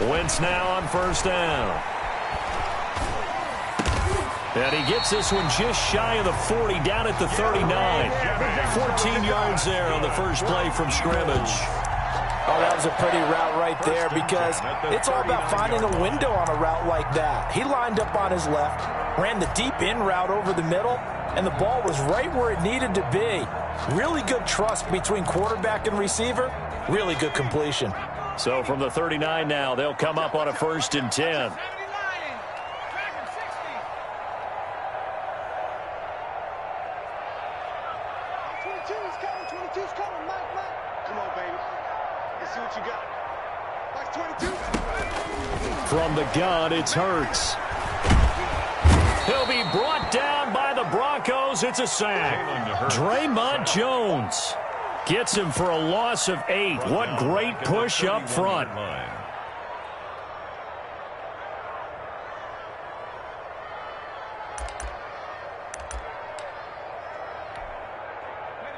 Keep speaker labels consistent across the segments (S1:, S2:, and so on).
S1: Wentz now on first down. And he gets this one just shy of the 40, down at the 39. 14 yards there on the first play from scrimmage.
S2: Oh, that was a pretty route right there because it's all about finding a window on a route like that. He lined up on his left, ran the deep in route over the middle, and the ball was right where it needed to be. Really good trust between quarterback and receiver. Really good completion.
S1: So from the 39 now, they'll come up on a 1st and 10. From the gun, it's Hurts. He'll be brought down by the Broncos. It's a sack. Draymond Jones gets him for a loss of 8. What great push up front.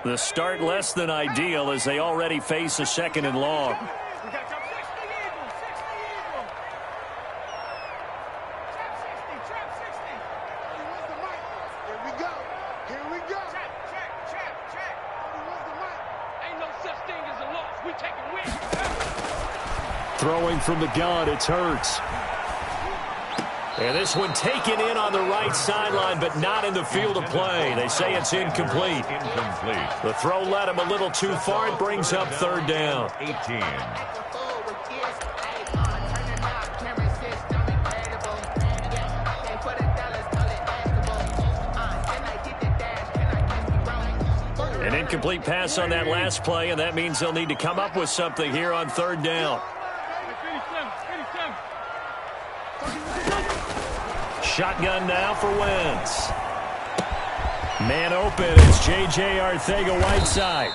S1: The start less than ideal as they already face a 2nd and long. Throwing from the gun, it's Hurts. And this one taken in on the right sideline, but not in the field of play. They say it's incomplete. The throw led him a little too far. It brings up 3rd down.
S3: 18.
S1: An incomplete pass on that last play, and that means they'll need to come up with something here on 3rd down. Shotgun now for Wentz. Man open, it's J.J. Arcega-Whiteside.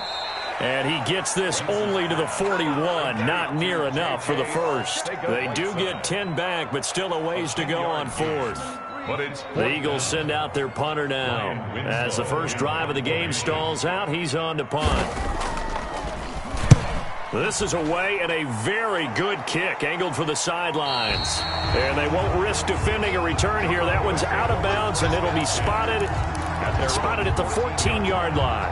S1: And he gets this only to the 41, not near enough for the first. They do get 10 back, but still a ways to go on 4th. The Eagles send out their punter now. As the first drive of the game stalls out, he's on to punt. This is away and a very good kick, angled for the sidelines. And they won't risk defending a return here. That one's out of bounds, and it'll be spotted at the 14-yard line.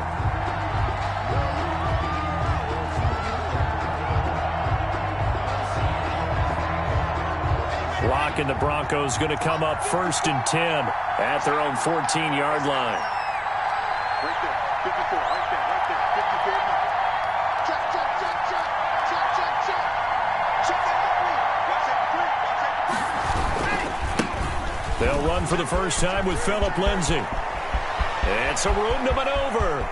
S1: Lock and the Broncos going to come up 1st and 10 at their own 14-yard line.
S4: Right there, 54, right there, 54. Check.
S1: They'll run for the first time with Phillip Lindsay. It's a room to maneuver.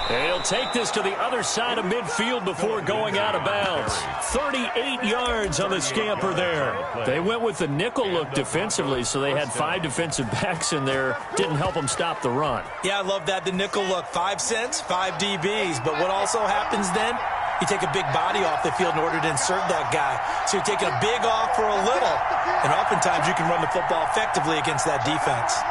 S1: He'll take this to the other side of midfield before going out of bounds. 38 yards on the scamper there. They went with the nickel look defensively, so they had 5 defensive backs in there. Didn't help them stop the run.
S2: Yeah, I love that, the nickel look. 5 cents, 5 DBs. But what also happens then, you take a big body off the field in order to insert that guy. So you're taking a big off for a little. And oftentimes you can run the football effectively against that defense.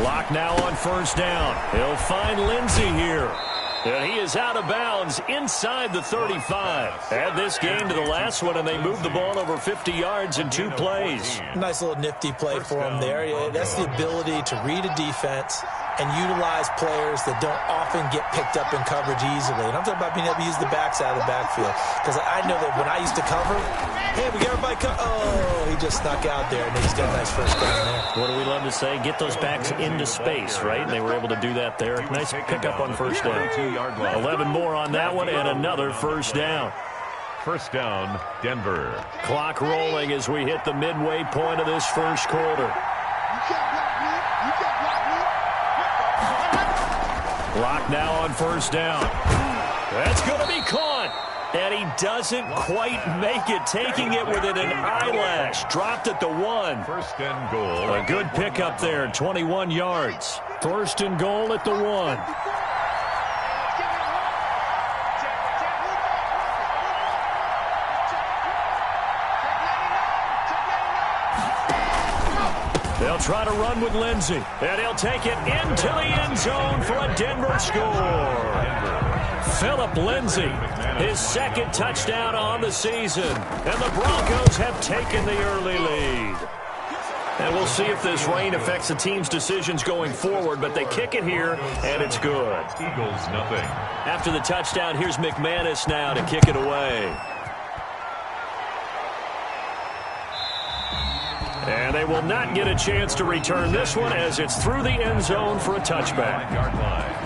S1: Lock now on first down. He'll find Lindsay here. And he is out of bounds inside the 35. Add this game to the last one, and they moved the ball over 50 yards in 2 plays.
S2: Nice little nifty play for him there. That's the ability to read a defense and utilize players that don't often get picked up in coverage easily. And I'm talking about being able to use the backs out of the backfield. Because I know that when I used to cover, hey, we got everybody oh, he just snuck out there, and he's got a nice first down there.
S1: What do we love to say? Get those backs into space, right? And they were able to do that there. Nice pickup on first down. 11 more on that one, and another first down.
S3: First down, Denver.
S1: Clock rolling as we hit the midway point of this first quarter. Lock now on first down. That's going to be caught. And he doesn't quite make it, taking it within an eyelash. Dropped at the 1.
S3: First and goal.
S1: A good pickup there, 21 yards. First and goal at the 1. They'll try to run with Lindsay, and he'll take it into the end zone for a Denver score. Phillip Lindsay, his second touchdown on the season. And the Broncos have taken the early lead. And we'll see if this rain affects the team's decisions going forward, but they kick it here, and it's good.
S3: Eagles, nothing.
S1: After the touchdown, here's McManus now to kick it away. And they will not get a chance to return this one as it's through the end zone for a touchback.
S3: Yard line.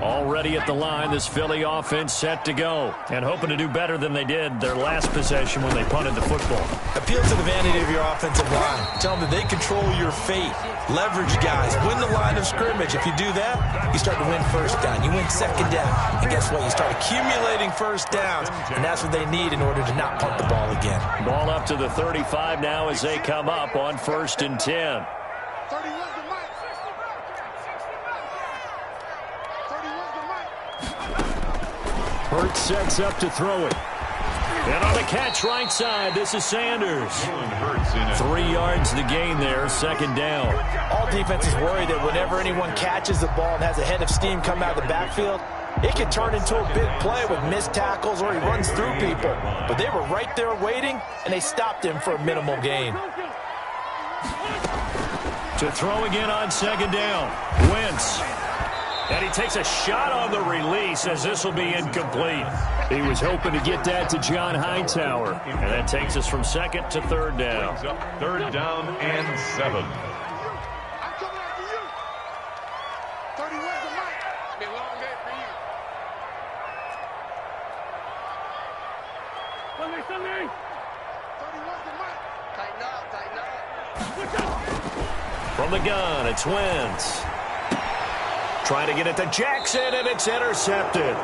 S1: Already at the line, this Philly offense set to go. And hoping to do better than they did their last possession when they punted the football.
S2: Appeal to the vanity of your offensive line. Tell them that they control your fate. Leverage guys. Win the line of scrimmage. If you do that, you start to win first down. You win second down. And guess what? You start accumulating first downs. And that's what they need in order to not punt the ball again.
S1: Ball up to the 35 now as they come up on 1st and 10. Hurts sets up to throw it. And on the catch right side, this is Sanders. 3 yards to gain there, second down.
S2: All defenses worry that whenever anyone catches the ball and has a head of steam come out of the backfield, it can turn into a big play with missed tackles or he runs through people. But they were right there waiting, and they stopped him for a minimal gain.
S1: To throw again on second down. Wentz. And he takes a shot on the release as this will be incomplete. He was hoping to get that to John Hightower. And that takes us from second to third down.
S3: 3rd down and 7.
S4: I'm coming after you. 30, where's the mic? It's been a long day for you. Sunday. 30, where's the mic? Tighten up, tighten up.
S1: From the gun, it's Wentz. Trying to get it to Jackson, and it's intercepted.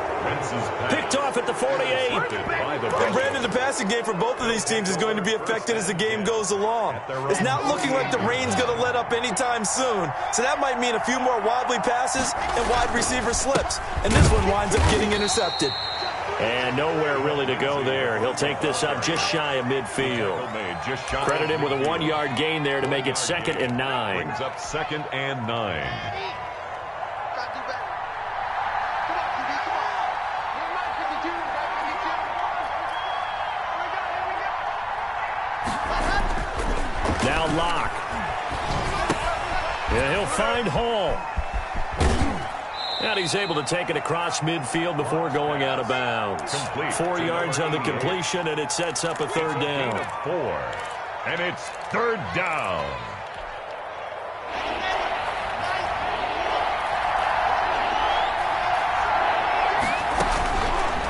S1: Picked off at the 48.
S2: And Brandon, the passing game for both of these teams is going to be affected as the game goes along. It's not looking like the rain's going to let up anytime soon, so that might mean a few more wobbly passes and wide receiver slips. And this one winds up getting intercepted.
S1: And nowhere really to go there. He'll take this up just shy of midfield. Credit him with a 1-yard gain there to make it 2nd and 9.
S3: Brings up 2nd and 9.
S1: Now Locke. Yeah, he'll find Hall. And he's able to take it across midfield before going out of bounds. 4 yards on the completion, and it sets up a 3rd down.
S3: 4. And it's 3rd down.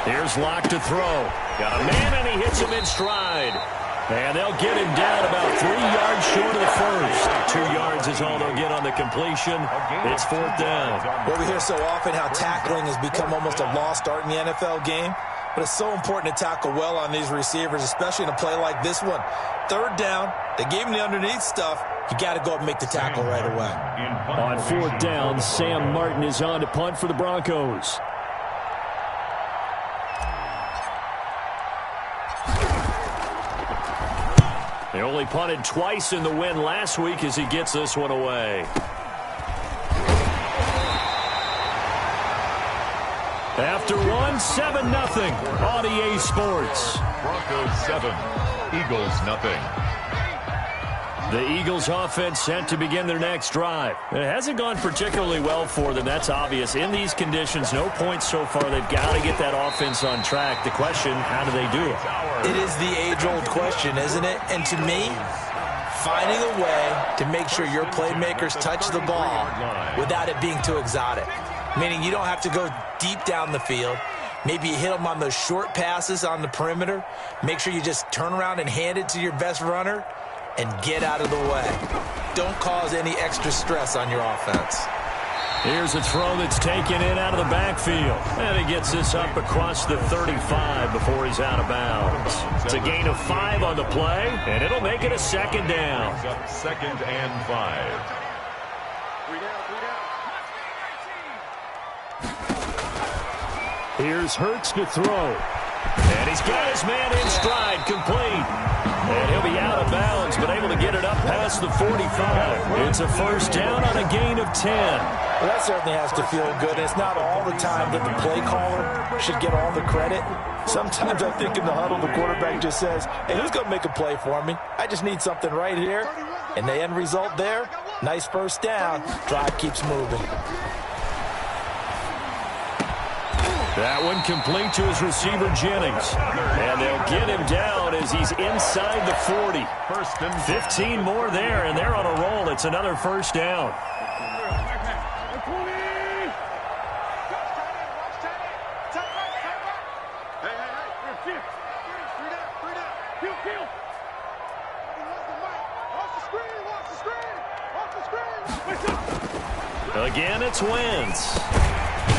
S1: Here's Locke to throw. Got a man, and he hits him in stride. And they'll get him down about 3 yards short of the first. 2 yards is all they'll get on the completion. It's 4th down.
S2: Well, we hear so often how tackling has become almost a lost art in the NFL game. But it's so important to tackle well on these receivers, especially in a play like this one. 3rd down, they gave him the underneath stuff. You got to go up and make the tackle right away.
S1: On 4th down, Sam Martin is on to punt for the Broncos. They only punted twice in the win last week as he gets this one away. After one, 7-0 on EA Sports.
S3: Broncos 7, Eagles nothing.
S1: The Eagles offense set to begin their next drive. It hasn't gone particularly well for them. That's obvious. In these conditions, no points so far. They've got to get that offense on track. The question, how do they do it?
S2: It is the age-old question, isn't it? And to me, finding a way to make sure your playmakers touch the ball without it being too exotic. Meaning you don't have to go deep down the field. Maybe you hit them on those short passes on the perimeter. Make sure you just turn around and hand it to your best runner and get out of the way. Don't cause any extra stress on your offense.
S1: Here's a throw that's taken in out of the backfield. And he gets this up across the 35 before he's out of bounds. It's a gain of 5 on the play, and it'll make it a 2nd down.
S3: 2nd and 5.
S1: Here's Hurts to throw. And he's got his man in stride, complete. And he'll be out of bounds been able to get it up past the 45. It's a first down on a gain of 10.
S2: Well, that certainly has to feel good. And it's not all the time that the play caller should get all the credit. Sometimes I think in the huddle, the quarterback just says, hey, who's going to make a play for me? I just need something right here. And the end result there, nice first down. Drive keeps moving.
S1: That one complete to his receiver, Jennings. And they'll get him down as he's inside the 40. 15 more there, and they're on a roll. It's another first down. Again, it's Wentz.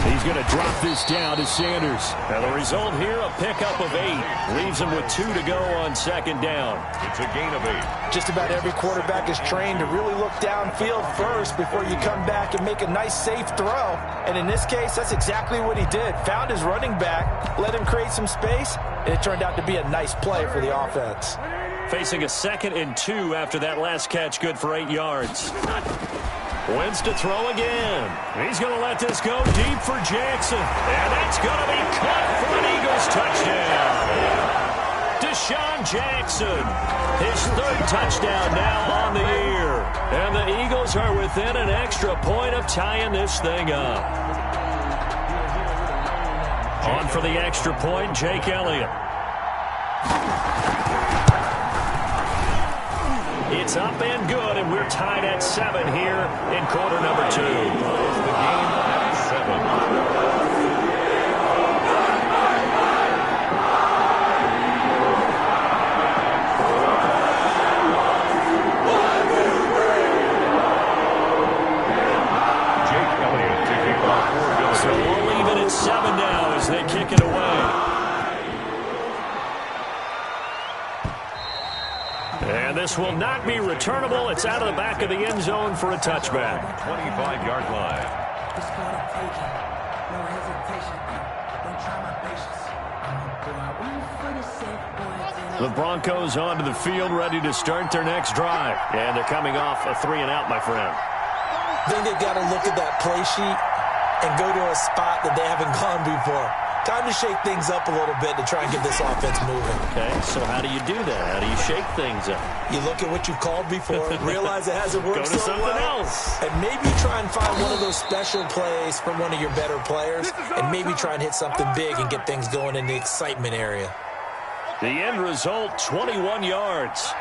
S1: He's going to drop this down to Sanders. And the result here, a pickup of 8. Leaves him with 2 to go on second down.
S3: It's a gain of 8.
S2: Just about every quarterback is trained to really look downfield first before you come back and make a nice, safe throw. And in this case, that's exactly what he did. Found his running back, let him create some space, and it turned out to be a nice play for the offense.
S1: Facing a 2nd and 2 after that last catch, good for 8 yards. Wentz to throw again. He's going to let this go deep for Jackson. And that's going to be caught for an Eagles touchdown. Deshaun Jackson, his 3rd touchdown now on the year. And the Eagles are within an extra point of tying this thing up. On for the extra point, Jake Elliott. It's up and good, and we're tied at 7 here in quarter number 2.
S3: The game at 7. Jake Elliott to kick off for Billy.
S1: So we'll leave it at 7 now as they kick it away. And this will not be returnable. It's out of the back of the end zone for a touchback.
S3: 25-yard line.
S5: It's called a taking. No hesitation. Don't try my patience.
S1: The Broncos onto the field, ready to start their next drive. And they're coming off a 3-and-out, my friend.
S2: I think they've got to look at that play sheet and go to a spot that they haven't gone before. Time to shake things up a little bit to try and get this offense moving.
S1: Okay, so how do you do that? How do you shake things up?
S2: You look at what you've called before, realize it hasn't worked
S1: Go to
S2: so
S1: something
S2: well,
S1: else.
S2: and maybe try and find one of those special plays from one of your better players, and maybe try and hit something big and get things going in the excitement area.
S1: The end result, 21 yards.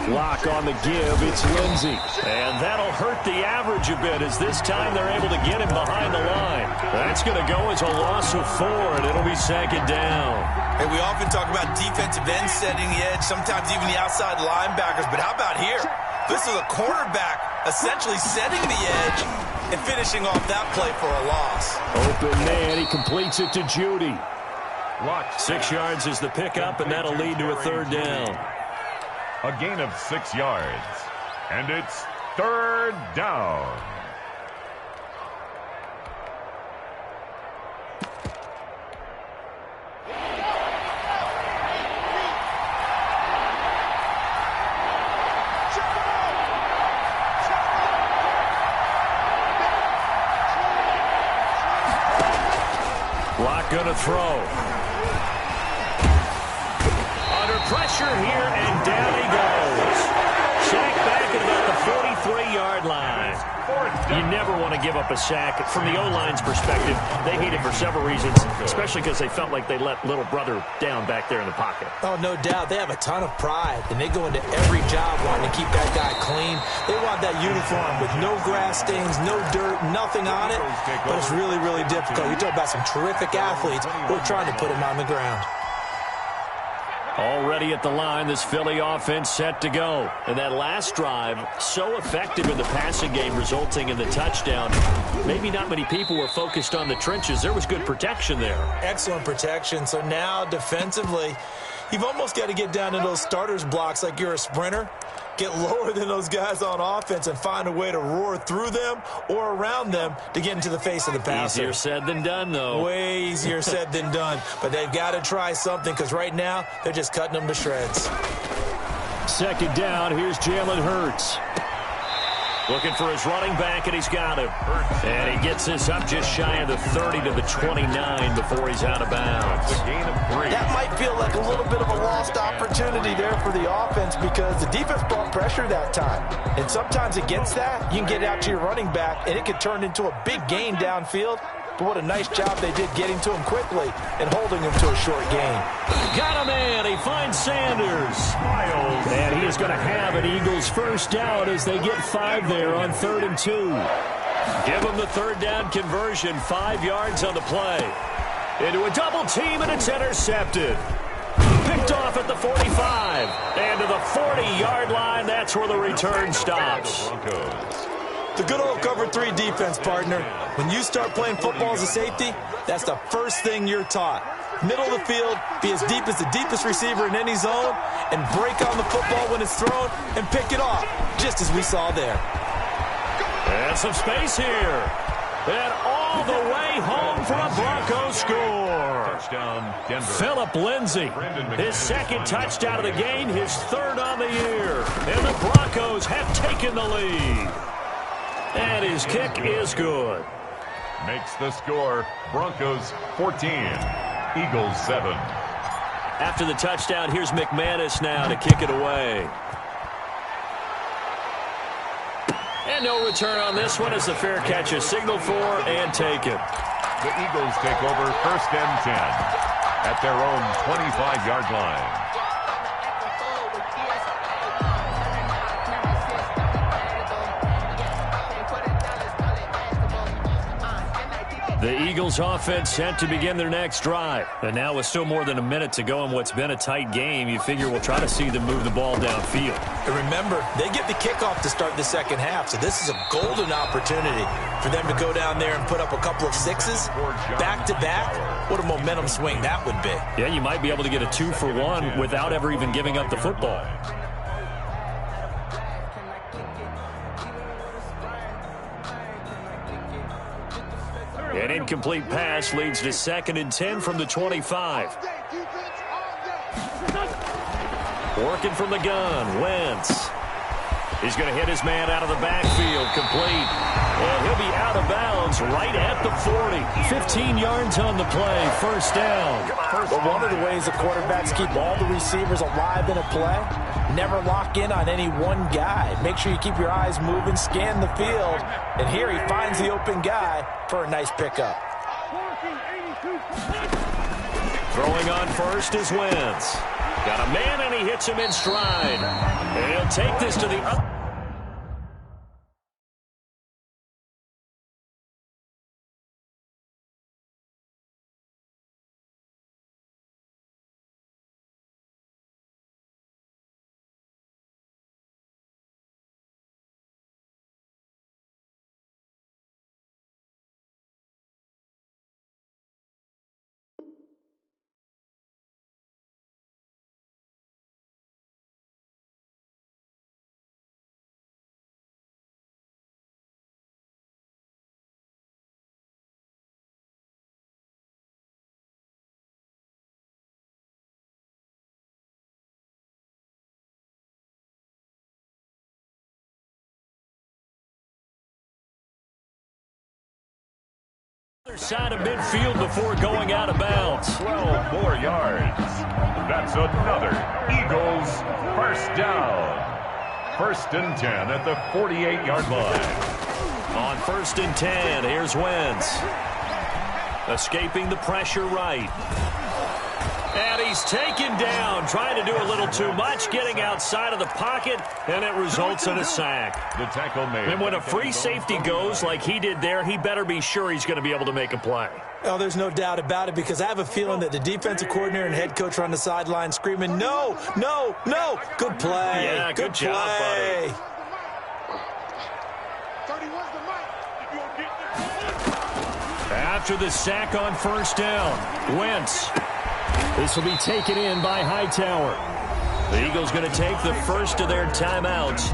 S1: Lock on the give, it's Lindsey. And that'll hurt the average a bit as this time they're able to get him behind the line. That's going to go as a loss of 4, and it'll be 2nd down.
S6: Hey, we often talk about defensive ends setting the edge, sometimes even the outside linebackers, but how about here? This is a cornerback essentially setting the edge and finishing off that play for a loss.
S1: Open man, he completes it to Judy. 6 yards is the pickup, and that'll lead to a 3rd down.
S3: A gain of 6 yards. And it's 3rd down.
S1: Lock gonna throw. Under pressure here, and down he goes. Sack back at about the 43-yard line. You never want to give up a sack. From the O-line's perspective, they hate it for several reasons, especially because they felt like they let little brother down back there in the pocket.
S2: Oh, no doubt. They have a ton of pride, and they go into every job wanting to keep that guy clean. They want that uniform with no grass stains, no dirt, nothing on it, but it's really, really difficult. You're talking about some terrific athletes. We're trying to put him on the ground.
S1: Already at the line, this Philly offense set to go. And that last drive, so effective in the passing game, resulting in the touchdown. Maybe not many people were focused on the trenches. There was good protection there.
S2: Excellent protection. So now, defensively, you've almost got to get down to those starters blocks like you're a sprinter. Get lower than those guys on offense and find a way to roar through them or around them to get into the face of the passer.
S1: Easier said than done, though.
S2: Way easier said than done. But they've got to try something because right now they're just cutting them to shreds.
S1: Second down, here's Jalen Hurts. Looking for his running back, and he's got him. And he gets this up just shy of the 30 to the 29 before he's out of bounds.
S2: That might feel like a little bit of a lost opportunity there for the offense because the defense brought pressure that time. And sometimes against that, you can get out to your running back, and it could turn into a big gain downfield. But what a nice job they did getting to him quickly and holding him to a short gain.
S1: Got him in. He finds Sanders. And he is going to have an Eagles first down as they get 5 there on 3rd and 2. Give him the third down conversion. 5 yards on the play. Into a double team, and it's intercepted. Picked off at the 45. And to the 40-yard line, that's where the return stops.
S2: The good old cover 3 defense, partner. When you start playing football as a safety, that's the first thing you're taught. Middle of the field, be as deep as the deepest receiver in any zone, and break on the football when it's thrown and pick it off, just as we saw there.
S1: And some space here. And all the way home for a Broncos score.
S3: Touchdown, Denver.
S1: Phillip Lindsay, his second touchdown of the game, his 3rd on the year. And the Broncos have taken the lead. And his kick is good.
S3: Makes the score Broncos 14, Eagles 7.
S1: After the touchdown, here's McManus now to kick it away. And no return on this one as the fair catch is signaled for and taken.
S3: The Eagles take over 1st and 10 at their own 25-yard line.
S1: The Eagles offense set to begin their next drive. And now with still more than a minute to go in what's been a tight game, you figure we'll try to see them move the ball downfield.
S2: And remember, they get the kickoff to start the second half, so this is a golden opportunity for them to go down there and put up a couple of 6s back-to-back. What a momentum swing that would be.
S1: Yeah, you might be able to get a 2-for-1 without ever even giving up the football. An incomplete pass leads to 2nd and 10 from the 25. Working from the gun, Wentz. He's going to hit his man out of the backfield, complete. And he'll be out of bounds right at the 40. 15 yards on the play, 1st down.
S2: But one of the ways the quarterbacks keep all the receivers alive in a play, never lock in on any one guy. Make sure you keep your eyes moving, scan the field. And here he finds the open guy for a nice pickup.
S1: Throwing on first is Wentz. Got a man, and he hits him in stride. And he'll take this to the up. Side of midfield before going out of bounds.
S3: 12 more yards. That's another Eagles first down. 1st and 10 at the 48-yard line.
S1: On 1st and 10, here's Wentz. Escaping the pressure right. And he's taken down, trying to do a little too much, getting outside of the pocket, and it results in a sack.
S3: The tackle made.
S1: And when a free safety goes like he did there, he better be sure he's going to be able to make a play.
S2: Oh, there's no doubt about it, because I have a feeling that the defensive coordinator and head coach are on the sideline screaming, no, no, no. Good play.
S1: Yeah, good job,
S2: play.
S1: buddy. After the sack on 1st down, Wentz. This will be taken in by Hightower. The Eagles going to take the first of their timeouts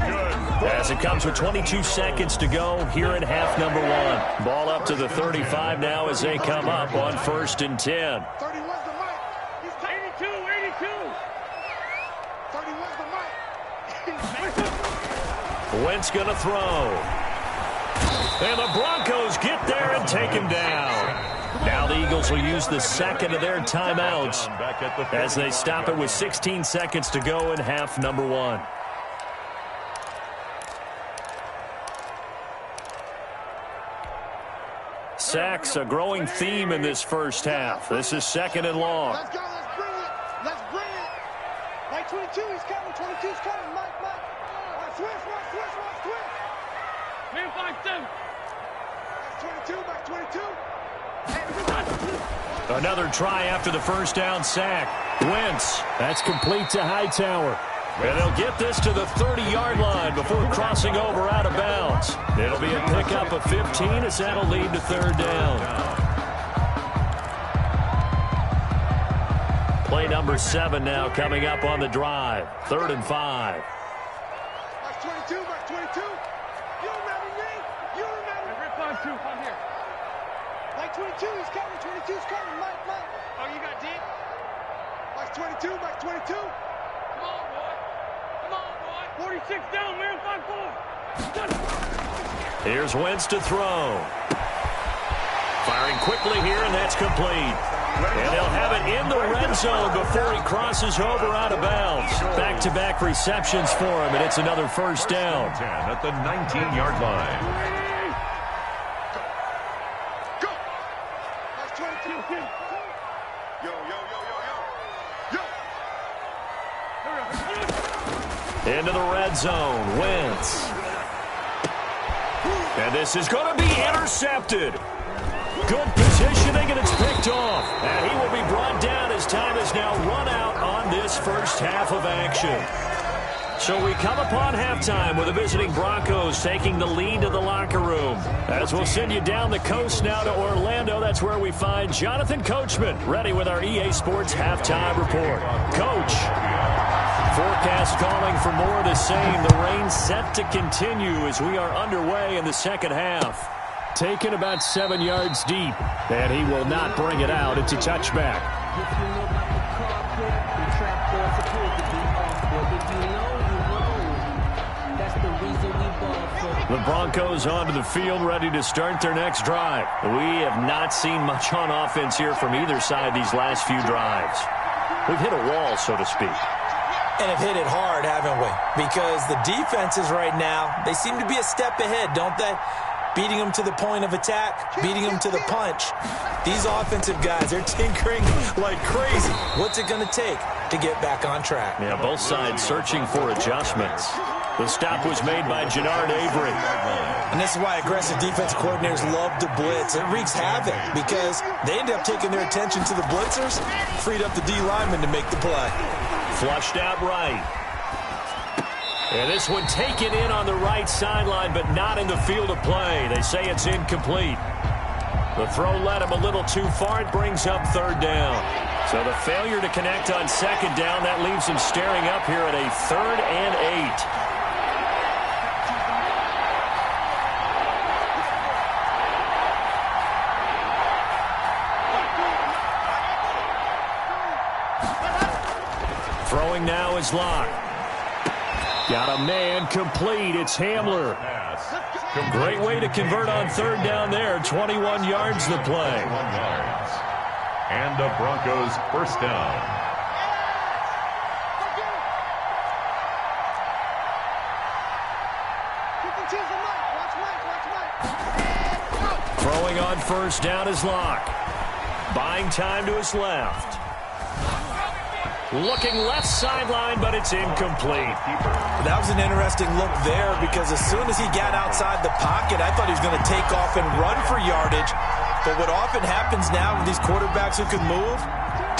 S1: as it comes with 22 seconds to go here in half number one. Ball up to the 35 now as they come up on 1st and 10.
S4: 31's the mic. He's 82, 82. 31's the mic.
S1: Wentz going to throw. And the Broncos get there and take him down. Now the Eagles will use the second of their timeouts as they stop it with 16 seconds to go in half number one. Sacks, a growing theme in this first half. This is 2nd and long.
S4: Let's go. Let's bring it. Let's bring it. Mike 22, he's coming. 22's coming. Mike. Switch. Man, 5-2. That's 22. Back 22.
S1: Another try after the first down sack. Wentz, that's complete to Hightower. And they'll get this to the 30-yard line before crossing over out of bounds. It'll be a pickup of 15 as that'll lead to 3rd down. Play number 7 now coming up on the drive. 3rd and 5.
S4: Back 22. Back 22. You remember me? You remember me? Rip 5-2. I'm here. Back 22. He's coming. 22's coming. Mike. Oh, you got deep? Back 22. Back 22. Come on, boy. 46 down, man. 5-4.
S1: Here's Wentz to throw. Firing quickly here, and that's complete. And they'll have it in the red zone before he crosses over out of bounds. Back-to-back receptions for him, and it's another first down.
S3: 10 at the 19-yard line.
S4: Go. That's 22. Yo.
S1: Into the red zone, Wentz. And this is going to be intercepted. Good positioning, and it's picked off. And he will be brought down as time is now run out on this first half of action. So we come upon halftime with the visiting Broncos taking the lead to the locker room. As we'll send you down the coast now to Orlando, that's where we find Jonathan Coachman, ready with our EA Sports halftime report. Coach, forecast calling for more of the same. The rain set to continue as we are underway in the second half. Taken about 7 yards deep, and he will not bring it out. It's a touchback. The Broncos onto the field, ready to start their next drive. We have not seen much on offense here from either side these last few drives. We've hit a wall, so to speak.
S2: And have hit it hard, haven't we? Because the defenses right now, they seem to be a step ahead, don't they? Beating them to the point of attack, beating them to the punch. These offensive guys, they're tinkering like crazy. What's it going to take to get back on track?
S1: Yeah, both sides searching for adjustments. The stop was made by Jannard Avery.
S2: And this is why aggressive defense coordinators love to blitz. It wreaks havoc because they end up taking their attention to the blitzers, freed up the D lineman to make the play.
S1: Flushed out right. And this one taken in on the right sideline, but not in the field of play. They say it's incomplete. The throw led him a little too far. It brings up 3rd down. So the failure to connect on 2nd down, that leaves him staring up here at a 3rd and 8. Throwing now is Locke. Got a man complete. It's Hamler. Great way to convert on 3rd down there. 21 yards the play.
S3: And the Broncos first down.
S1: Throwing on 1st down is Locke. Buying time to his left. Looking left sideline, but it's incomplete.
S2: That was an interesting look there because as soon as he got outside the pocket, I thought he was going to take off and run for yardage. But what often happens now with these quarterbacks who can move,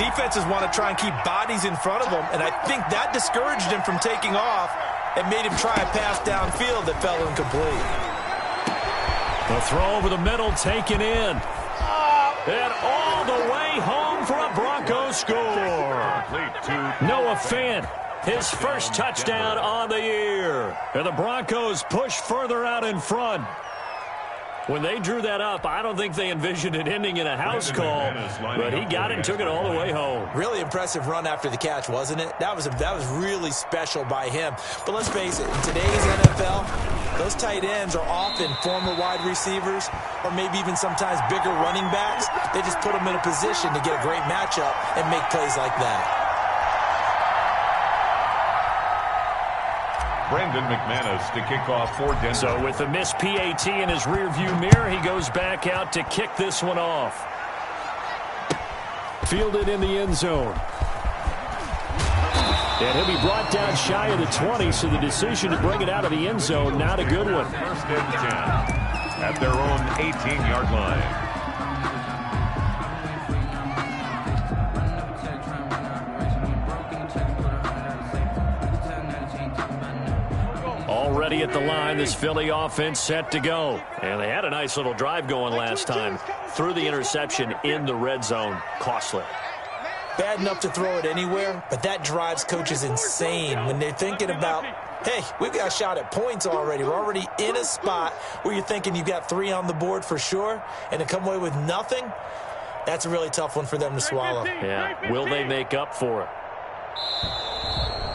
S2: defenses want to try and keep bodies in front of them, and I think that discouraged him from taking off and made him try a pass downfield that fell incomplete.
S1: The throw over the middle taken in. And all the way home for a Broncos score. Noah Fant his first touchdown on the year. And the Broncos push further out in front. When they drew that up, I don't think they envisioned it ending in a house call, but he got it and took it all the way home.
S2: Really impressive run after the catch, wasn't it? That was really special by him. But let's face it, in today's NFL, those tight ends are often former wide receivers or maybe even sometimes bigger running backs. They just put them in a position to get a great matchup and make plays like that.
S3: Brandon McManus to kick off for Denver.
S1: So with the missed PAT in his rearview mirror, he goes back out to kick this one off. Fielded in the end zone. And he'll be brought down shy of the 20, so the decision to bring it out of the end zone, not a good one.
S3: First and 10 at their own 18-yard line.
S1: Already at the line, this Philly offense set to go. And they had a nice little drive going last time. Threw the interception in the red zone. Costly.
S2: Bad enough to throw it anywhere, but that drives coaches insane when they're thinking about, hey, we've got a shot at points already. We're already in a spot where you're thinking you've got 3 on the board for sure, and to come away with nothing, that's a really tough one for them to swallow.
S1: Yeah, will they make up for it?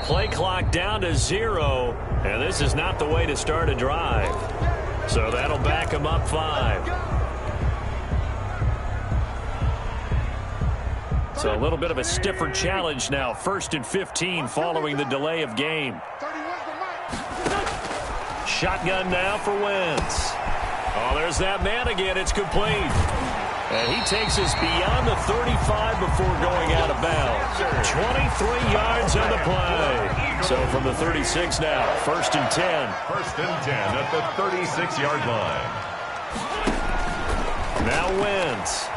S1: Play clock down to 0, and this is not the way to start a drive. So that'll back them up 5. So a little bit of a stiffer challenge now. 1st and 15 following the delay of game. Shotgun now for Wentz. Oh, there's that man again. It's complete. And he takes us beyond the 35 before going out of bounds. 23 yards on the play. So from the 36 now, 1st and 10.
S3: 1st and 10 at the 36-yard line.
S1: Now Wentz.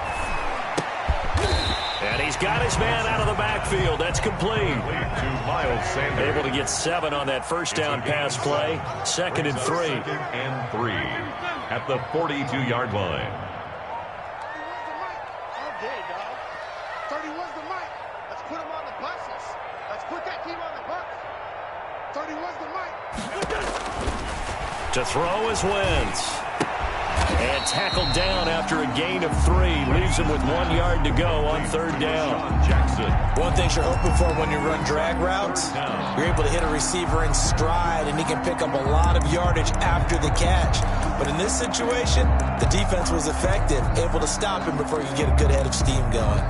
S1: And he's got his man out of the backfield. That's complete.
S3: To Miles Sanders.
S1: Able to get 7 on that first down pass play. 2nd and 3.
S3: 2nd and 3 at the 42-yard line.
S4: 31's the mic. Let's put him on the buses. Let's put that team on the bus. 31's the mic.
S1: To throw is Wentz. And tackled down after a gain of 3. Leaves him with 1 yard to go on 3rd down.
S3: Jackson.
S2: One thing you're hoping for when you run drag routes, you're able to hit a receiver in stride, and he can pick up a lot of yardage after the catch. But in this situation, the defense was effective, able to stop him before you get a good head of steam going.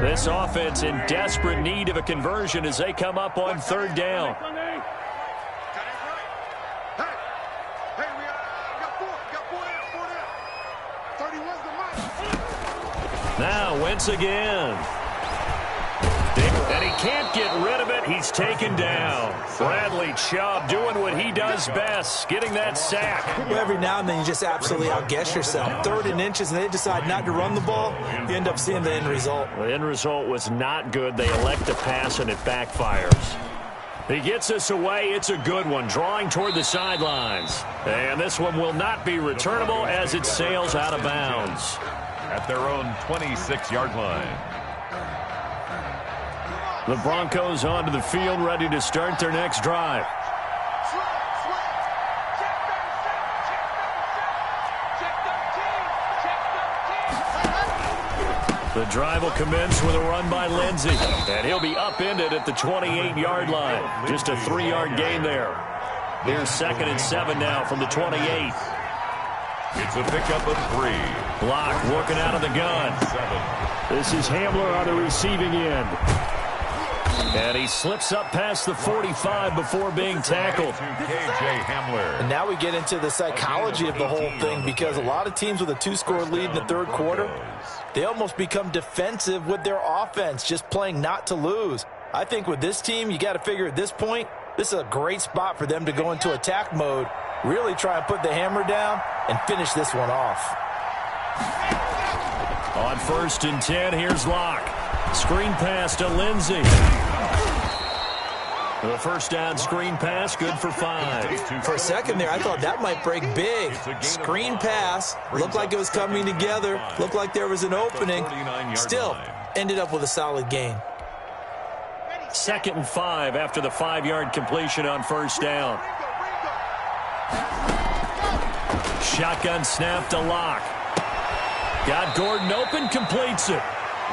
S1: This offense in desperate need of a conversion as they come up on 3rd down. Now Wentz again. And he can't get rid of it. He's taken down. Bradley Chubb doing what he does best, getting that sack.
S2: Well, every now and then you just absolutely outguess yourself. 3rd and inches, and they decide not to run the ball. You end up seeing the end result.
S1: The end result was not good. They elect to pass, and it backfires. He gets us away. It's a good one, drawing toward the sidelines. And this one will not be returnable as it sails out of bounds.
S3: At their own 26-yard line.
S1: The Broncos onto the field, ready to start their next drive. The drive will commence with a run by Lindsey. And he'll be upended at the 28-yard line. Just a 3-yard gain there. Here's 2nd and 7 now from the 28.
S3: It's a pickup of 3.
S1: Block working out of the gun.
S3: 7.
S1: This is Hamler on the receiving end. And he slips up past the 45 before being tackled.
S3: K.J. Hamler.
S2: And now we get into the psychology of the whole thing, because a lot of teams with a 2-score lead in the 3rd quarter, they almost become defensive with their offense, just playing not to lose. I think with this team, you got to figure at this point, this is a great spot for them to go into attack mode, really try and put the hammer down and finish this one off.
S1: On 1st and 10, here's Locke. Screen pass to Lindsey. The first down screen pass, good for 5.
S2: For a second there, I thought that might break big. Screen pass, looked like it was coming together, looked like there was an opening. Still, ended up with a solid gain.
S1: 2nd and 5 after the 5-yard completion on first down. Shotgun snap to Locke. Got Gordon open, completes it.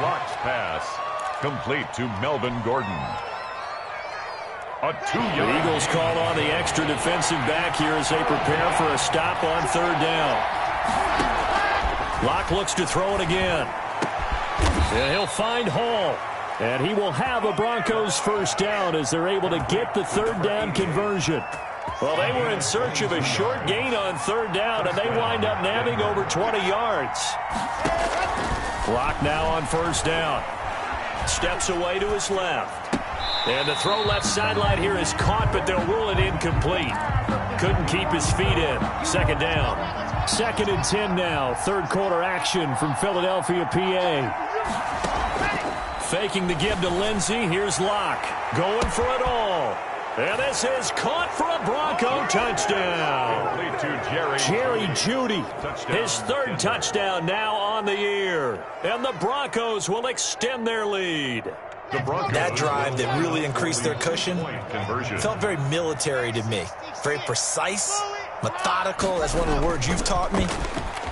S3: Locke's pass complete to Melvin Gordon. A 2-yard.
S1: The Eagles call on the extra defensive back here as they prepare for a stop on 3rd down. Locke looks to throw it again. And he'll find Hall. And he will have a Broncos first down as they're able to get the 3rd down conversion. Well, they were in search of a short gain on 3rd down, and they wind up nabbing over 20 yards. Locke now on first down. Steps away to his left. And the throw left sideline here is caught, but they'll rule it incomplete. Couldn't keep his feet in. 2nd down. 2nd and 10 now. 3rd quarter action from Philadelphia, PA. Faking the give to Lindsey. Here's Locke. Going for it all. And this is caught for a Bronco touchdown. Jerry Jeudy. His 3rd touchdown now on the year. And the Broncos will extend their lead.
S2: That drive that really increased their cushion felt very military to me. Very precise, methodical. That's one of the words you've taught me.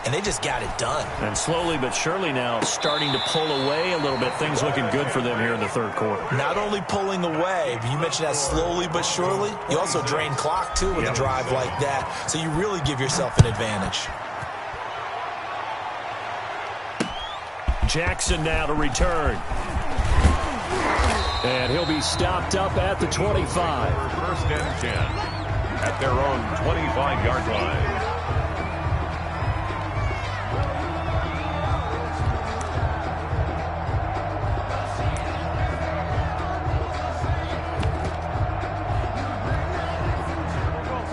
S2: And they just got it done.
S1: And slowly but surely now starting to pull away a little bit. Things looking good for them here in the 3rd quarter.
S2: Not only pulling away, but you mentioned that slowly but surely. You also drain clock, too, with a drive like that. So you really give yourself an advantage.
S1: Jackson now to return. And he'll be stopped up at the 25.
S3: 1st and 10 at their own 25-yard line.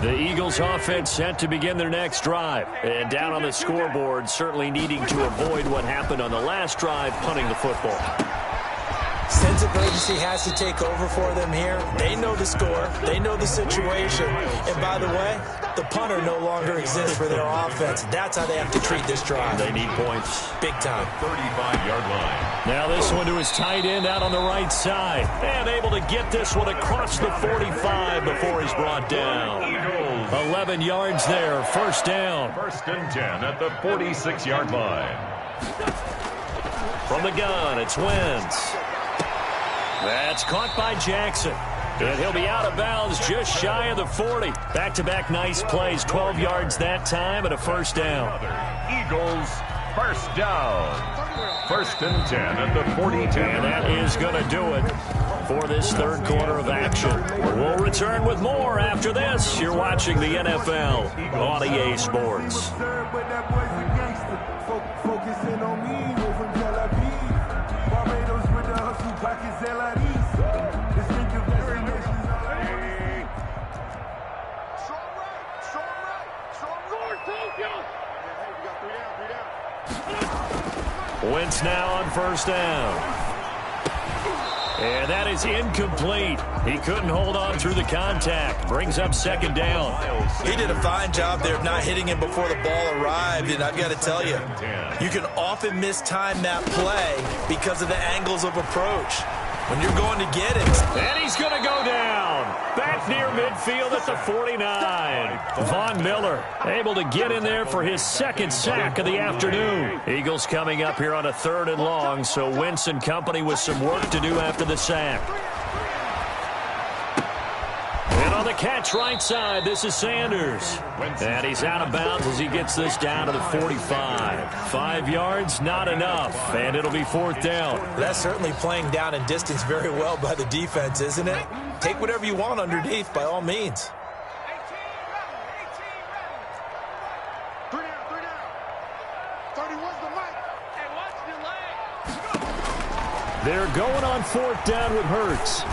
S1: The Eagles offense set to begin their next drive. And down on the scoreboard, certainly needing to avoid what happened on the last drive, punting the football.
S2: Sense of urgency has to take over for them here. They know the score. They know the situation. And by the way, the punter no longer exists for their offense. That's how they have to treat this drive.
S1: They need points.
S2: Big time.
S3: 35-yard line.
S1: Now this one to his tight end out on the right side. And able to get this one across the 45 before he's brought down. 11 yards there. First down.
S3: 1st and 10 at the 46-yard line.
S1: From the gun, it's Wentz. That's caught by Jackson. And he'll be out of bounds just shy of the 40. Back-to-back nice plays. 12 yards that time and a first down.
S3: Eagles first down. 1st and 10 at the 42.
S1: And that is going to do it for this 3rd quarter of action. We'll return with more after this. You're watching the NFL on EA Sports. Wentz now on first down. And that is incomplete. He couldn't hold on through the contact. Brings up 2nd down.
S2: He did a fine job there of not hitting him before the ball arrived. And I've got to tell you, you can often mistime that play because of the angles of approach. When you're going to get it.
S1: And he's going to go down. Back near midfield at the 49. Von Miller able to get in there for his 2nd sack of the afternoon. Eagles coming up here on a 3rd and long, so Wentz and company with some work to do after the sack. And on the catch right side, this is Sanders. And he's out of bounds as he gets this down to the 45. 5 yards, not enough. And it'll be 4th down.
S2: That's certainly playing down in distance very well by the defense, isn't it? Take whatever you want underneath, by all means.
S4: 3 down. 31's the mic. Hey, watch the leg.
S1: They're going on 4th down with Hurts.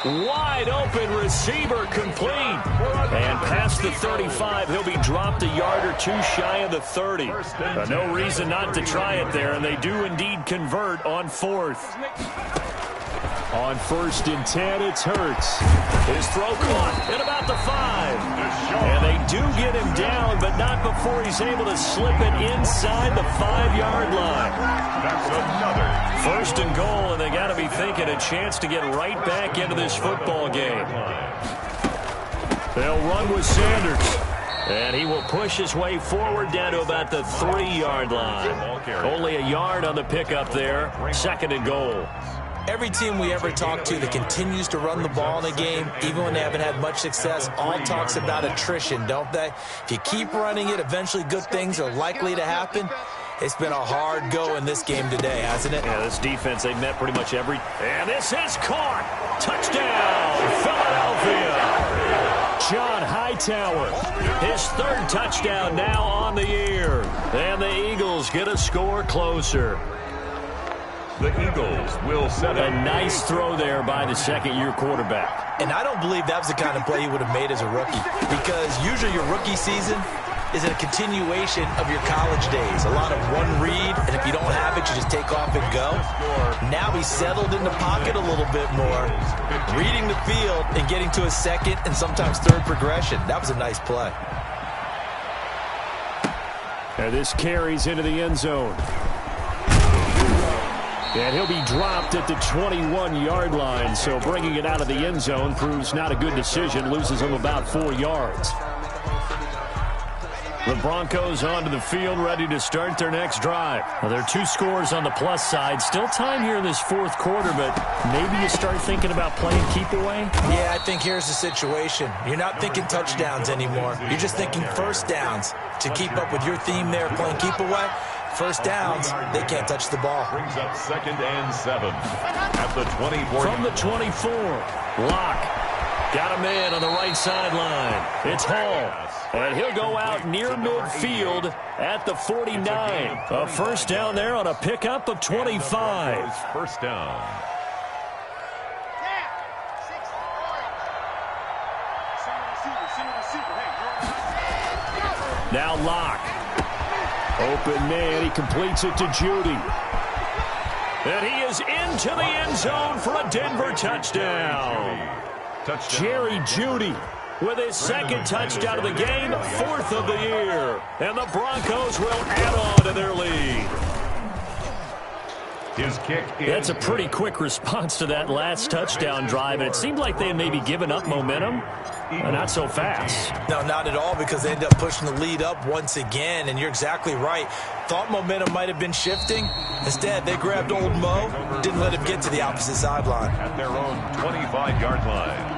S1: Wide open receiver complete. And past the 35, he'll be dropped a yard or two shy of the 30. No reason not to try it there, and they do indeed convert on 4th. On 1st and 10, it's Hurts. His throw caught at about the 5. And they do get him down, but not before he's able to slip it inside the 5-yard line.
S3: That's another
S1: First and goal, and they got to be thinking a chance to get right back into this football game. They'll run with Sanders. And he will push his way forward down to about the 3-yard line. Only a yard on the pickup there. Second and goal.
S2: Every team we ever talk to that continues to run the ball in a game, even when they haven't had much success, all talks about attrition, don't they? If you keep running it, eventually good things are likely to happen. It's been a hard go in this game today, hasn't it?
S1: Yeah, this defense, they've met pretty much every... And this is caught. Touchdown, Philadelphia. John Hightower, his third touchdown now on the year. And the Eagles get a score closer.
S3: The Eagles will set
S1: a nice throw there by the second-year quarterback.
S2: And I don't believe that was the kind of play he would have made as a rookie, because usually your rookie season is a continuation of your college days. A lot of one read, and if you don't have it, you just take off and go. Now he's settled in the pocket a little bit more, reading the field and getting to a second and sometimes third progression. That was a nice play.
S1: And this carries into the end zone. And he'll be dropped at the 21-yard line, so bringing it out of the end zone proves not a good decision, loses him about 4 yards. The Broncos onto the field, ready to start their next drive. Well, there are 2 scores on the plus side. Still time here in this fourth quarter, but maybe you start thinking about playing keep away?
S2: Yeah, I think here's the situation. You're not thinking touchdowns anymore. You're just thinking first downs. To keep up with your theme there, playing keep away, first downs, they can't touch the ball.
S3: Brings up 2nd and 7 at the 24.
S1: From the 24, Locke got a man on the right sideline. It's Hall. And he'll go out near midfield at the 49. A first down there on a pickup of 25.
S3: First down.
S1: Now Locke. Open man. He completes it to Judy. And he is into the end zone for a Denver touchdown. Jerry Judy with his second touchdown of the game, 4th of the year. And the Broncos will add on to their lead.
S3: His kick is...
S1: That's a pretty quick response to that last touchdown drive. And it seemed like they had maybe given up momentum. Not so fast.
S2: No, not at all, because they ended up pushing the lead up once again. And you're exactly right. Thought momentum might have been shifting. Instead, they grabbed old Mo, didn't let him get to the opposite sideline.
S3: At their own 25-yard line.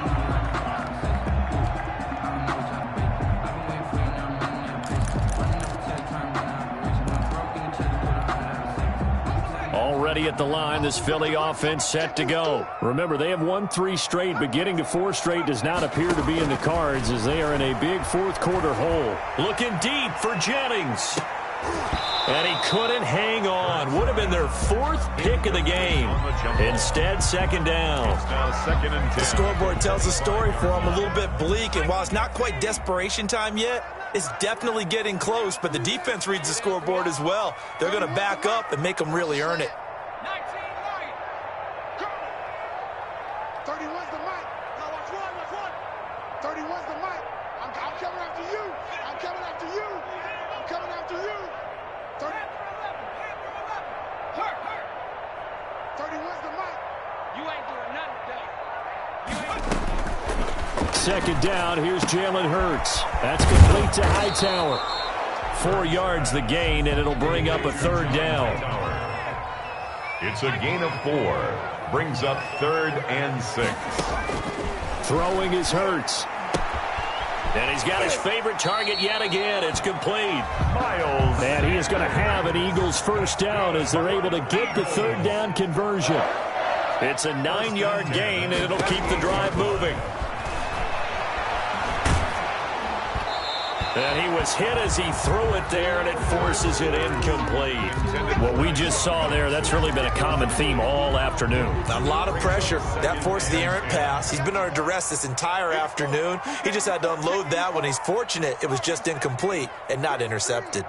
S1: Already at the line, this Philly offense set to go. Remember, they have won 3 straight, but getting to 4 straight does not appear to be in the cards as they are in a big fourth quarter hole. Looking deep for Jennings. And he couldn't hang on. Would have been their 4th pick of the game. Instead, second down.
S2: The scoreboard tells a story for him, a little bit bleak. And while it's not quite desperation time yet, it's definitely getting close. But the defense reads the scoreboard as well. They're going to back up and make them really earn it.
S4: 31's the mic. Now watch one. 31's the mic. I'm coming after you. I'm coming after you. I'm coming after you. 31's the mic. You ain't doing nothing today.
S1: Second down, here's Jalen Hurts. That's complete to Hightower. 4 yards the gain, and it'll bring up a third down.
S3: It's a gain of 4. Brings up 3rd and 6.
S1: Throwing is Hurts. And he's got his favorite target yet again. It's complete.
S3: Miles.
S1: And he is going to have an Eagles first down as they're able to get the third down conversion. It's a 9-yard gain, and it'll keep the drive moving. And he was hit as he threw it there, and it forces it incomplete. What we just saw there, that's really been a common theme all afternoon.
S2: A lot of pressure. That forced the errant pass. He's been under duress this entire afternoon. He just had to unload that one. He's fortunate it was just incomplete and not intercepted.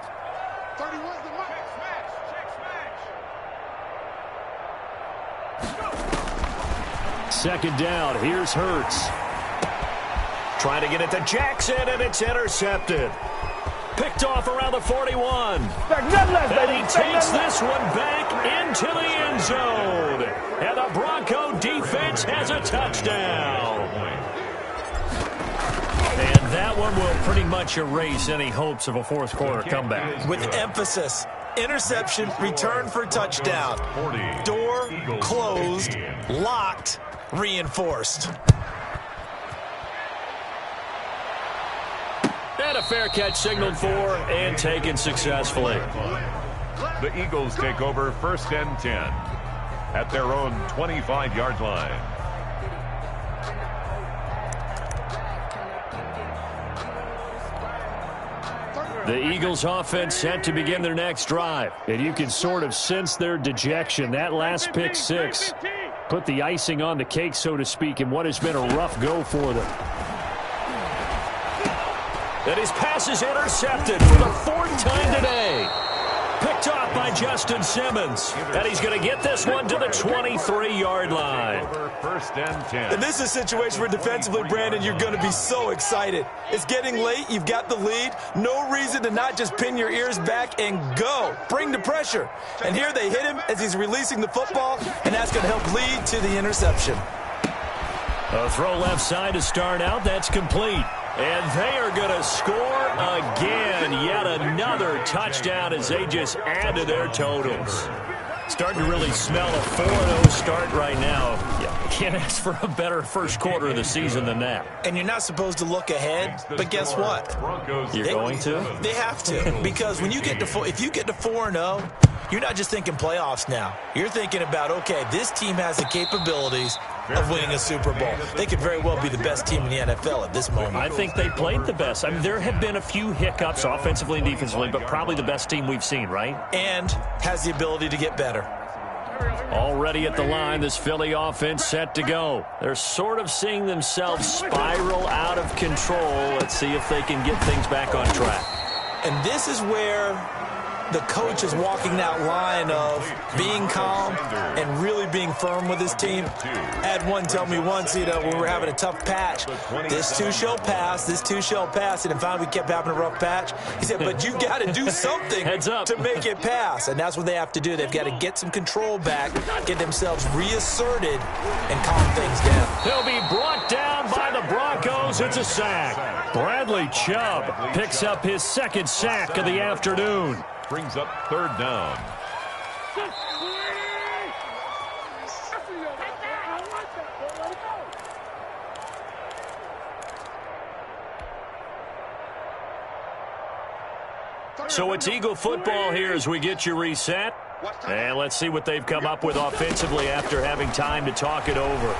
S4: 31's the mic.
S1: Second down, here's Hurts. Trying to get it to Jackson, and it's intercepted. Picked off around the 41. And he takes this one back into the end zone. And the Bronco defense has a touchdown. And that one will pretty much erase any hopes of a fourth quarter comeback.
S2: With emphasis, interception, return for touchdown. Door closed, locked, reinforced.
S1: And a fair catch signaled for and taken successfully.
S3: The Eagles take over 1st and 10 at their own 25-yard line.
S1: The Eagles offense set to begin their next drive. And you can sort of sense their dejection. That last pick six put the icing on the cake, so to speak, in what has been a rough go for them. And his pass is intercepted for the 4th time today. Picked off by Justin Simmons. And he's going to get this one to the 23-yard line.
S3: 1st and 10.
S2: And this is a situation where defensively, Brandon, you're going to be so excited. It's getting late. You've got the lead. No reason to not just pin your ears back and go. Bring the pressure. And here they hit him as he's releasing the football, and that's going to help lead to the interception.
S1: A throw left side to start out. That's complete. And they are going to score again. Yet another touchdown as they just add to their totals. Starting to really smell a 4-0 start right now. Yeah, can't ask for a better first quarter of the season than that.
S2: And you're not supposed to look ahead, but guess what?
S1: You're going to?
S2: They have to, because when you get to if you get to 4-0, you're not just thinking playoffs now. You're thinking about, okay, this team has the capabilities of winning a Super Bowl. They could very well be the best team in the NFL at this moment.
S1: I think they played the best. I mean, there have been a few hiccups offensively and defensively, but probably the best team we've seen, right?
S2: And has the ability to get better.
S1: Already at the line, this Philly offense set to go. They're sort of seeing themselves spiral out of control. Let's see if they can get things back on track.
S2: And this is where the coach is walking that line of being calm and really being firm with his team. I had one tell me once, when we were having a tough patch, this too shall pass, this too shall pass. And finally we kept having a rough patch. He said, but you got to do something to make it pass. And that's what they have to do. They've got to get some control back, get themselves reasserted, and calm things down.
S1: They'll be brought down by the Broncos. It's a sack. Bradley Chubb picks up his 2nd sack of the afternoon.
S3: Brings up 3rd down.
S1: So it's Eagle football here as we get you reset. And let's see what they've come up with offensively after having time to talk it over.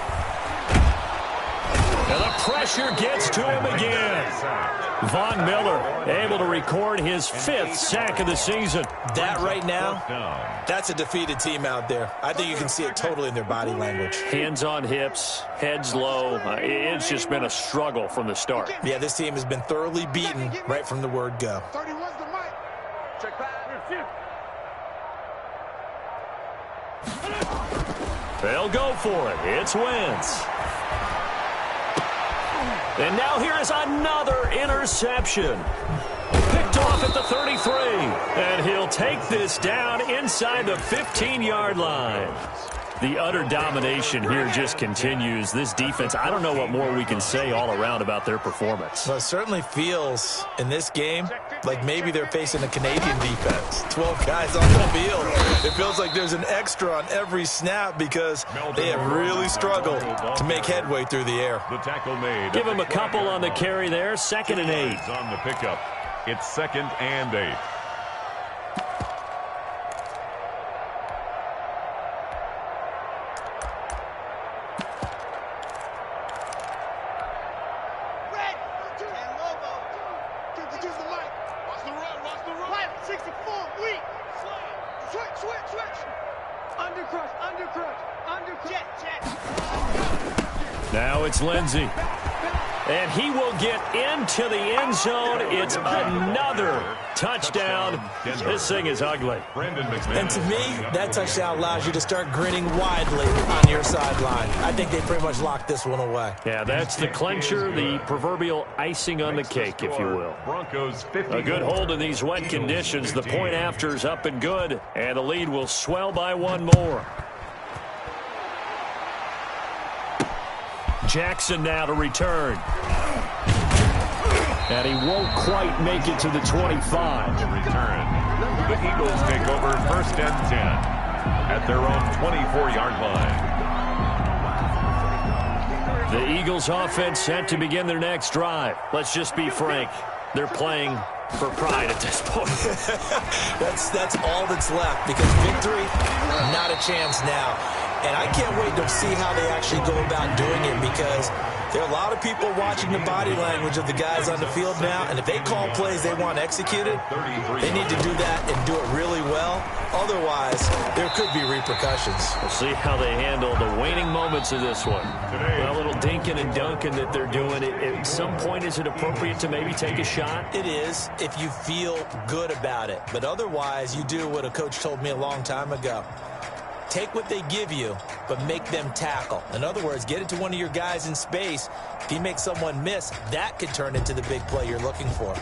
S1: And the pressure gets to him again. Von Miller able to record his 5th sack of the season.
S2: That right now, that's a defeated team out there. I think you can see it totally in their body language.
S1: Hands on hips, heads low. It's just been a struggle from the start.
S2: Yeah, this team has been thoroughly beaten right from the word go.
S4: 31's the mic. Check back.
S1: They'll go for it. It's Wentz. And now here is another interception. Picked off at the 33. And he'll take this down inside the 15-yard line. The utter domination here just continues. This defense, I don't know what more we can say all around about their performance.
S2: Well, it certainly feels in this game like maybe they're facing a Canadian defense. 12 guys on the field. It feels like there's an extra on every snap because they have really struggled to make headway through the air.
S3: The tackle made.
S1: Give him a couple on the carry there. 2nd and 8.
S3: On the pickup. It's 2nd and 8.
S4: Switch. Undercrush.
S1: Now it's Lindsey. And he will get into the end zone. It's another touchdown. This thing is ugly.
S2: And to me, that touchdown allows you to start grinning widely on your sideline. I think they pretty much locked this one away.
S1: Yeah, that's the clincher, the proverbial icing on the cake, if you will.
S3: Broncos 50.
S1: A good hold in these wet conditions. The point after is up and good, and the lead will swell by one more. Jackson now to return. And he won't quite make it to the 25.
S3: To return. The Eagles take over 1st and 10 at their own 24-yard line.
S1: The Eagles offense set to begin their next drive. Let's just be frank. They're playing for pride at this point.
S2: That's all that's left, because victory, not a chance now. And I can't wait to see how they actually go about doing it, because there are a lot of people watching the body language of the guys on the field now, and if they call plays they want executed, they need to do that and do it really well. Otherwise, there could be repercussions.
S1: We'll see how they handle the waning moments of this one. Well, a little dinking and dunking that they're doing. At some point, is it appropriate to maybe take a shot?
S2: It is, if you feel good about it. But otherwise, you do what a coach told me a long time ago. Take what they give you, but make them tackle. In other words, get it to one of your guys in space. If you make someone miss, that could turn into the big play you're looking for.